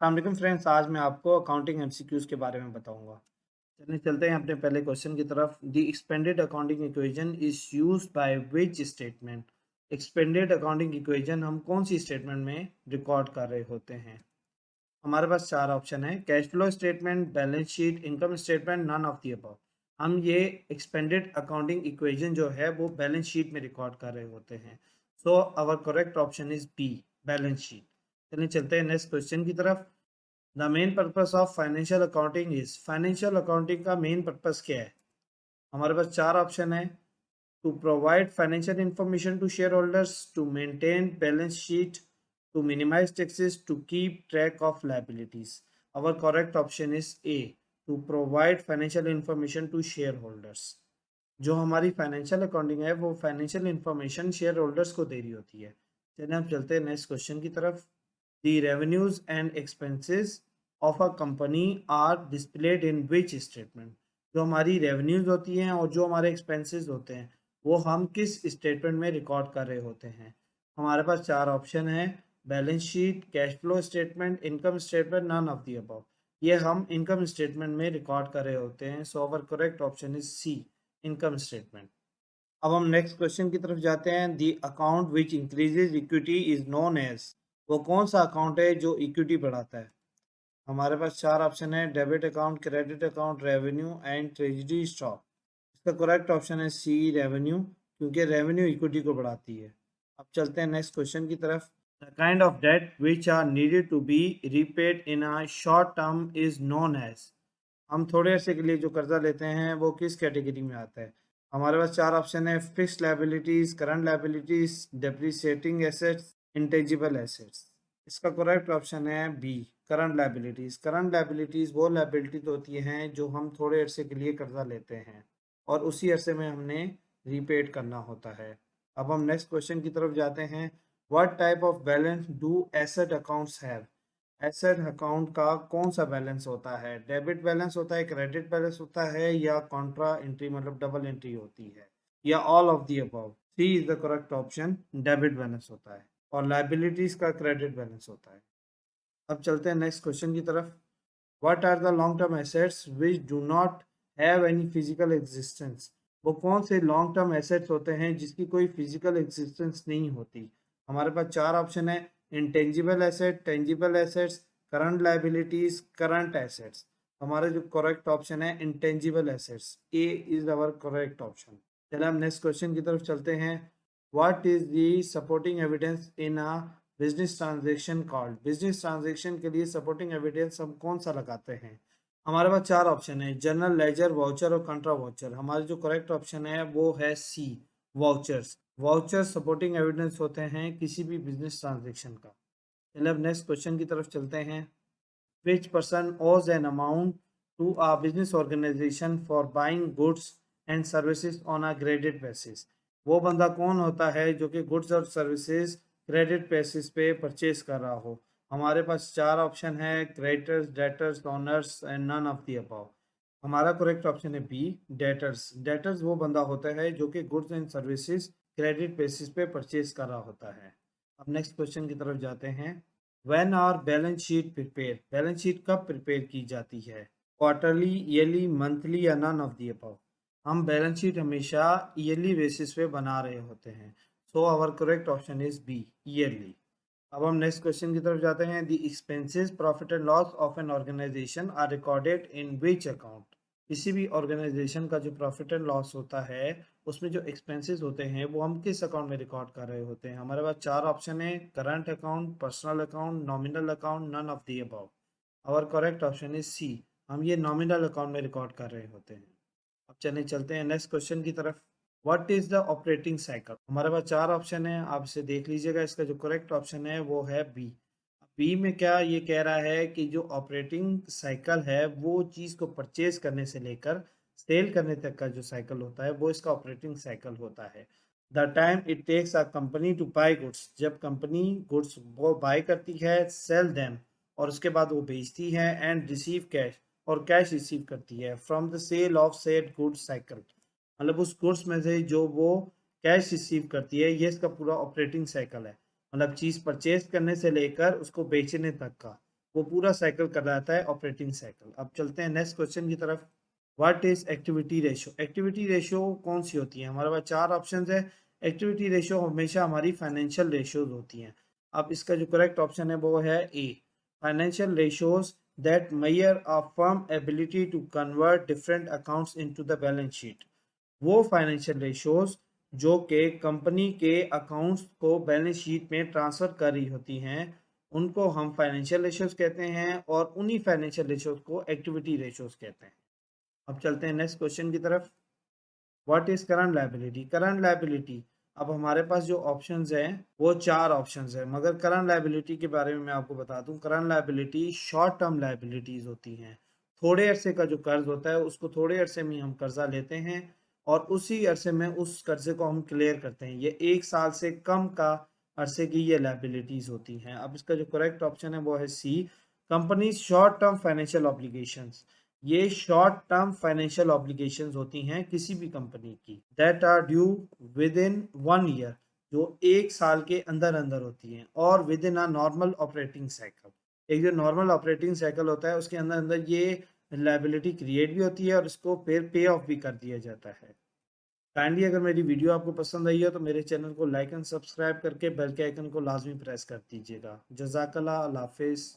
अस्सलाम वालेकुम फ्रेंड्स, आज मैं आपको अकाउंटिंग एमसीक्यूज़ के बारे में बताऊंगा। चलिए चलते हैं अपने पहले क्वेश्चन की तरफ। The expanded accounting equation is used by which statement. Expanded accounting equation हम कौन सी स्टेटमेंट में रिकॉर्ड कर रहे होते हैं? हमारे पास चार ऑप्शन है: cash flow statement, balance sheet, income statement, none of the above. हम ये एक्सपेंडेड अकाउंटिंग इक्वेशन जो है वो बैलेंस शीट में रिकॉर्ड कर रहे होते हैं। So our correct option is B, balance sheet. चलिए चलते हैं नेक्स्ट क्वेश्चन की तरफ। The main purpose of financial accounting is. Financial accounting का मेन पर्पस क्या है? हमारे पास चार ऑप्शन है: to provide financial information to share holders, to maintain balance sheet, to minimise taxes, to keep track of liabilities. Our correct option is A, to provide financial information to share holders. जो हमारी financial accounting है वो financial information share holders को दे रही होती है। चलिए हम चलते हैं नेक्स्ट क्वेश्चन की तरफ। The revenues and expenses of a company are displayed in which statement? जो हमारी रेवेन्यूज होती हैं और जो हमारे एक्सपेंसेस होते हैं वो हम किस स्टेटमेंट में रिकॉर्ड कर रहे होते हैं? हमारे पास चार ऑप्शन है: balance sheet, cash flow statement, income statement, none of the above. ये हम इनकम स्टेटमेंट में रिकॉर्ड कर रहे होते हैं। So our correct option is C, income statement. अब हम नेक्स्ट क्वेश्चन की तरफ जाते हैं। The account which increases equity is known as. वो कौन सा अकाउंट है जो इक्विटी बढ़ाता है? हमारे पास चार ऑप्शन है: debit account, credit account, revenue and treasury stock. इसका करेक्ट ऑप्शन है सी, रेवेन्यू, क्योंकि रेवेन्यू इक्विटी को बढ़ाती है। अब चलते हैं नेक्स्ट क्वेश्चन की तरफ। The kind of debt which are needed to be repaid in a short term is known as. हम थोड़े अरसे के लिए जो कर्जा लेते हैं वो किस कैटेगरी में आता है? हमारे पास चार ऑप्शन है: fixed liabilities, current liabilities, depreciating assets, intangible assets. इसका करेक्ट ऑप्शन है B, current liabilities. Current liabilities वो लायबिलिटीज होती हैं जो हम थोड़े अरसे के लिए कर्जा लेते हैं और उसी अरसे में हमने रीपेड करना होता है। अब हम नेक्स्ट क्वेश्चन की तरफ जाते हैं। What type of balance do asset accounts have. Asset account का कौन सा बैलेंस होता है? डेबिट बैलेंस होता है, क्रेडिट बैलेंस होता है, या कॉन्ट्रा एंट्री मतलब डबल एंट्री होती है, या all of the above? C is the correct option, debit balance होता है और लाइबिलिटीज का क्रेडिट बैलेंस होता है। अब चलते हैं नेक्स्ट क्वेश्चन की तरफ। What are the long term assets which do not have any physical existence. वो कौन से लॉन्ग टर्म एसेट्स होते हैं जिसकी कोई फिजिकल एग्जिस्टेंस नहीं होती? हमारे पास चार ऑप्शन है: intangible asset, tangible assets, current liabilities, current assets. हमारा जो करेक्ट ऑप्शन है intangible assets, A is our correct option. चलिए हम नेक्स्ट क्वेश्चन की तरफ चलते हैं। What is the supporting evidence in a business transaction called. Business transaction के लिए सपोर्टिंग एविडेंस हम कौन सा लगाते हैं? हमारे पास चार ऑप्शन है: जनरल लेजर, वाउचर और कंट्रा वाउचर। हमारे जो करेक्ट ऑप्शन है वो है सी, वाउचर्स। वाउचर सपोर्टिंग एविडेंस होते हैं किसी भी बिजनेस ट्रांजेक्शन का। चलिए अब नेक्स्ट क्वेश्चन की तरफ चलते हैं। Which person owes an amount to a business organisation for buying goods and services on a credit basis. वो बंदा कौन होता है जो कि गुड्स और सर्विसेज क्रेडिट बेसिस पे परचेज कर रहा हो? हमारे पास चार ऑप्शन है: creditors, debtors, owners and none of the above. हमारा करेक्ट ऑप्शन है बी, डेटर्स। डेटर्स वो बंदा होता है जो कि goods and services credit basis पे परचेज कर रहा होता है। अब नेक्स्ट क्वेश्चन की तरफ जाते हैं। When are balance sheet prepare. Balance sheet कब प्रिपेयर की जाती है? क्वार्टरली, ईयरली, मंथली या नन ऑफ द अबव? हम बैलेंस शीट हमेशा ईयरली बेसिस पे बना रहे होते हैं। So our correct option is B, yearly. अब हम नेक्स्ट क्वेश्चन की तरफ जाते हैं। The expenses, profit and loss of an organisation are recorded in which account. किसी भी ऑर्गेनाइजेशन का जो प्रॉफिट एंड लॉस होता है उसमें जो एक्सपेंसेस होते हैं वो हम किस अकाउंट में रिकॉर्ड कर रहे होते हैं? हमारे पास चार ऑप्शन है: current account, personal account, nominal account, none of the above. और करेक्ट ऑप्शन इज सी, हम ये नॉमिनल अकाउंट में रिकॉर्ड कर रहे होते हैं। अब चलिए चलते हैं नेक्स्ट क्वेश्चन की तरफ। What is the operating cycle. हमारे पास चार ऑप्शन है, आप इसे देख लीजिएगा। इसका जो करेक्ट ऑप्शन है वो है बी। बी में क्या ये कह रहा है कि जो ऑपरेटिंग साइकिल है वो चीज़ को परचेज करने से लेकर सेल करने तक का जो साइकिल होता है वो इसका ऑपरेटिंग साइकिल होता है। The time it takes a company to buy goods. जब कंपनी गुड्स वो बाई करती है, सेल देम, और उसके बाद वो बेचती है, एंड रिसीव कैश, और कैश रिसीव करती है from the sale of said goods cycle. मतलब उस गुड्स में से जो वो कैश रिसीव करती है, ये इसका पूरा ऑपरेटिंग साइकिल है। मतलब चीज़ परचेज करने से लेकर उसको बेचने तक का। वो पूरा साइकिल कहलाता है ऑपरेटिंग साइकिल। अब चलते हैं नेक्स्ट क्वेश्चन की तरफ। What is activity ratio? Activity ratio कौन सी होती है? हमारे पास चार ऑप्शन है। एक्टिविटी रेशियो हमेशा हमारी फाइनेंशियल रेशियोज होती हैं। अब इसका जो करेक्ट ऑप्शन है वो है A, financial ratios that measure a firm ability to convert different accounts into the balance sheet. वो फाइनेंशियल रेशियोज जो कि कंपनी के अकाउंट्स को बैलेंस शीट में ट्रांसफर कर रही होती हैं, उनको हम फाइनेंशियल रेशियोज कहते हैं, और उन्हीं फाइनेंशियल रेशियोज को एक्टिविटी रेशियोज कहते हैं। अब चलते हैं नेक्स्ट क्वेश्चन की तरफ। What is current liability? Current liability, अब हमारे पास जो ऑप्शंस हैं वो चार ऑप्शंस हैं, मगर करंट लायबिलिटी के बारे में मैं आपको बता दूं, current liability short term liabilities होती हैं। थोड़े अरसे का जो कर्ज होता है उसको थोड़े अरसे में हम कर्जा लेते हैं और उसी अरसे में उस कर्जे को हम क्लियर करते हैं। ये 1 साल से कम का अरसे की ये लायबिलिटीज होती हैं। अब इसका जो करेक्ट ऑप्शन है वो है C, company short term financial obligations. ये शॉर्ट टर्म फाइनेंशियल ऑब्लिगेशंस होती हैं किसी भी कंपनी की, that are due within 1 year, जो 1 साल के अंदर अंदर होती हैं, और within a normal operating cycle. एक जो नॉर्मल ऑपरेटिंग साइकिल होता है उसके अंदर अंदर ये लायबिलिटी क्रिएट भी होती है और इसको फिर पे ऑफ भी कर दिया जाता है। काइंडली अगर मेरी वीडियो आपको पसंद आई हो तो मेरे चैनल को लाइक एंड सब्सक्राइब करके बेल के आइकन को लाजमी प्रेस कर दीजिएगा। जज़ाकल्लाह, अल्लाह हाफिज़।